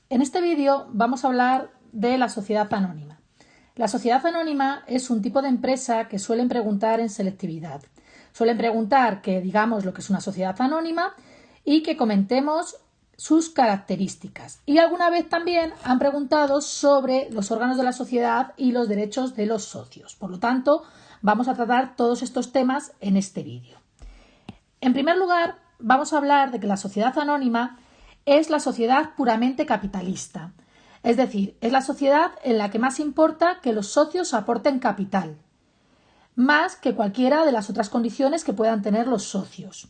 En este vídeo vamos a hablar de la sociedad anónima. La sociedad anónima es un tipo de empresa que suelen preguntar en selectividad. Suelen preguntar que digamos lo que es una sociedad anónima y que comentemos sus características. Y alguna vez también han preguntado sobre los órganos de la sociedad y los derechos de los socios. Por lo tanto, vamos a tratar todos estos temas en este vídeo. En primer lugar, vamos a hablar de que la sociedad anónima es la sociedad puramente capitalista. Es decir, es la sociedad en la que más importa que los socios aporten capital, más que cualquiera de las otras condiciones que puedan tener los socios.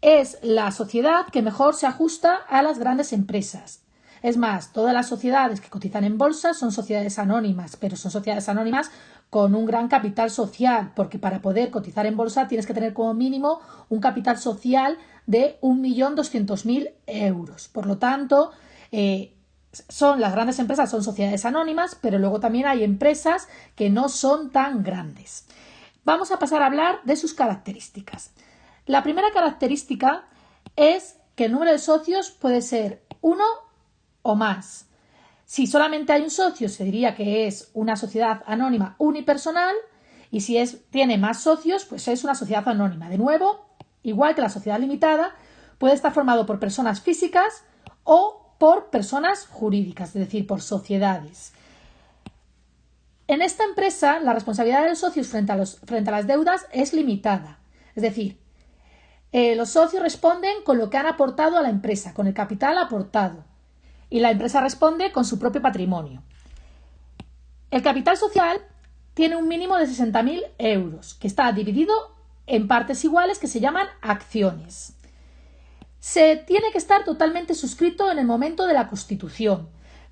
Es la sociedad que mejor se ajusta a las grandes empresas. Es más, todas las sociedades que cotizan en bolsa son sociedades anónimas, pero son sociedades anónimas con un gran capital social, porque para poder cotizar en bolsa tienes que tener como mínimo un capital social de 1.200.000 euros. Por lo tanto, las grandes empresas son sociedades anónimas, pero luego también hay empresas que no son tan grandes. Vamos a pasar a hablar de sus características. La primera característica es que el número de socios puede ser uno o más. Si solamente hay un socio, se diría que es una sociedad anónima unipersonal, y si tiene más socios, pues es una sociedad anónima. De nuevo, igual que la sociedad limitada, puede estar formado por personas físicas o por personas jurídicas, es decir, por sociedades. En esta empresa, la responsabilidad de los socios frente a las deudas es limitada. Es decir, los socios responden con lo que han aportado a la empresa, con el capital aportado. Y la empresa responde con su propio patrimonio. El capital social tiene un mínimo de 60.000 euros, que está dividido en partes iguales que se llaman acciones. Se tiene que estar totalmente suscrito en el momento de la constitución,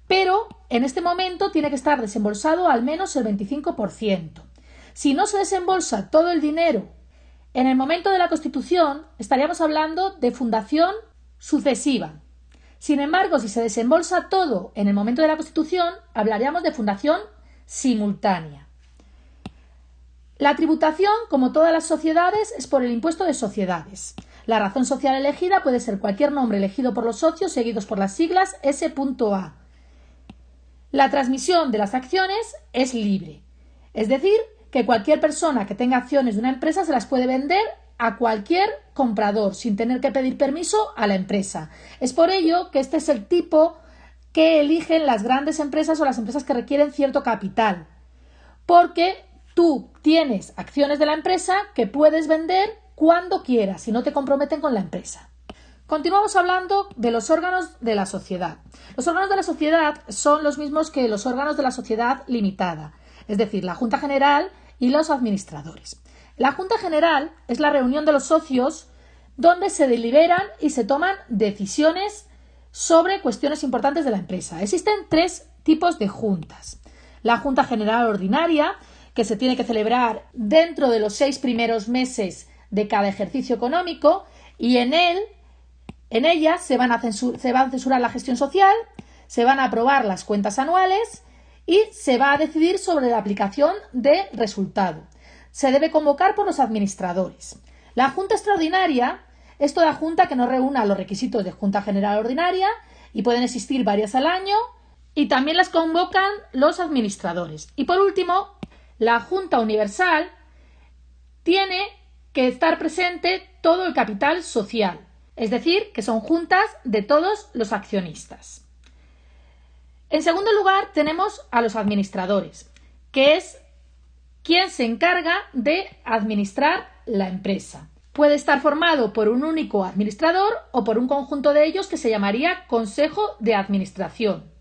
pero en este momento tiene que estar desembolsado al menos el 25%. Si no se desembolsa todo el dinero en el momento de la constitución, estaríamos hablando de fundación sucesiva. Sin embargo, si se desembolsa todo en el momento de la constitución, hablaríamos de fundación simultánea. La tributación, como todas las sociedades, es por el impuesto de sociedades. La razón social elegida puede ser cualquier nombre elegido por los socios seguidos por las siglas S.A. La transmisión de las acciones es libre, es decir, que cualquier persona que tenga acciones de una empresa se las puede vender a cualquier comprador sin tener que pedir permiso a la empresa. Es por ello que este es el tipo que eligen las grandes empresas o las empresas que requieren cierto capital, porque tú tienes acciones de la empresa que puedes vender cuando quieras y no te comprometen con la empresa. Continuamos hablando de los órganos de la sociedad. Los órganos de la sociedad son los mismos que los órganos de la sociedad limitada, es decir, la Junta General y los administradores. La Junta General es la reunión de los socios donde se deliberan y se toman decisiones sobre cuestiones importantes de la empresa. Existen tres tipos de juntas. La Junta General Ordinaria, que se tiene que celebrar dentro de los 6 primeros meses de cada ejercicio económico, y en ella se va a censurar la gestión social, se van a aprobar las cuentas anuales y se va a decidir sobre la aplicación de resultado. Se debe convocar por los administradores. La Junta Extraordinaria es toda junta que no reúna los requisitos de Junta General Ordinaria y pueden existir varias al año y también las convocan los administradores. Y por último, la Junta Universal tiene que estar presente todo el capital social, es decir, que son juntas de todos los accionistas. En segundo lugar, tenemos a los administradores, que es quien se encarga de administrar la empresa. Puede estar formado por un único administrador o por un conjunto de ellos que se llamaría Consejo de Administración.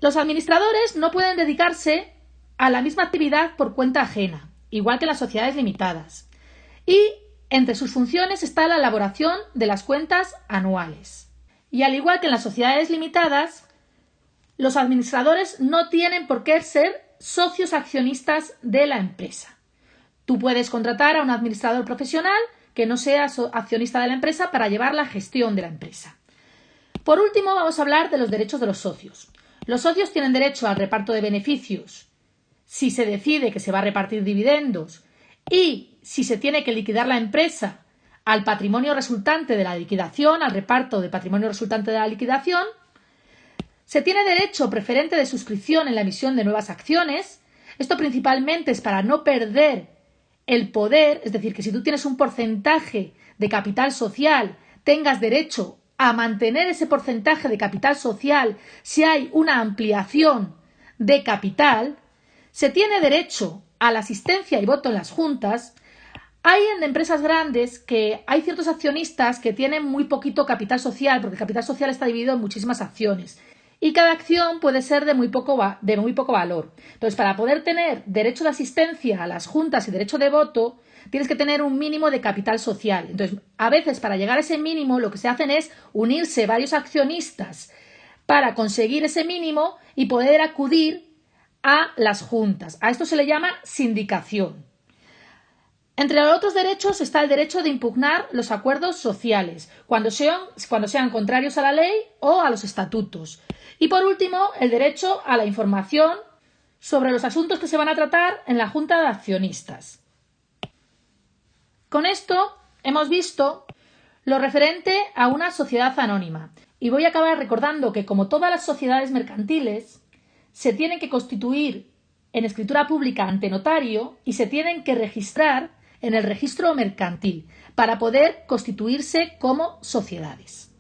Los administradores no pueden dedicarse a la misma actividad por cuenta ajena, igual que las sociedades limitadas. Y entre sus funciones está la elaboración de las cuentas anuales. Y al igual que en las sociedades limitadas, los administradores no tienen por qué ser socios accionistas de la empresa. Tú puedes contratar a un administrador profesional que no sea accionista de la empresa para llevar la gestión de la empresa. Por último, vamos a hablar de los derechos de los socios. Los socios tienen derecho al reparto de beneficios si se decide que se va a repartir dividendos y si se tiene que liquidar la empresa al patrimonio resultante de la liquidación, al reparto del patrimonio resultante de la liquidación. Se tiene derecho preferente de suscripción en la emisión de nuevas acciones. Esto principalmente es para no perder el poder, es decir, que si tú tienes un porcentaje de capital social, tengas derecho a mantener ese porcentaje de capital social si hay una ampliación de capital. Se tiene derecho a la asistencia y voto en las juntas. Hay en empresas grandes que hay ciertos accionistas que tienen muy poquito capital social, porque el capital social está dividido en muchísimas acciones y cada acción puede ser de muy poco valor. Entonces, para poder tener derecho de asistencia a las juntas y derecho de voto, tienes que tener un mínimo de capital social. Entonces, a veces para llegar a ese mínimo lo que se hacen es unirse varios accionistas para conseguir ese mínimo y poder acudir a las juntas. A esto se le llama sindicación. Entre los otros derechos está el derecho de impugnar los acuerdos sociales, cuando sean contrarios a la ley o a los estatutos. Y por último, el derecho a la información sobre los asuntos que se van a tratar en la Junta de Accionistas. Con esto hemos visto lo referente a una sociedad anónima. Y voy a acabar recordando que, como todas las sociedades mercantiles, se tienen que constituir en escritura pública ante notario y se tienen que registrar en el registro mercantil para poder constituirse como sociedades.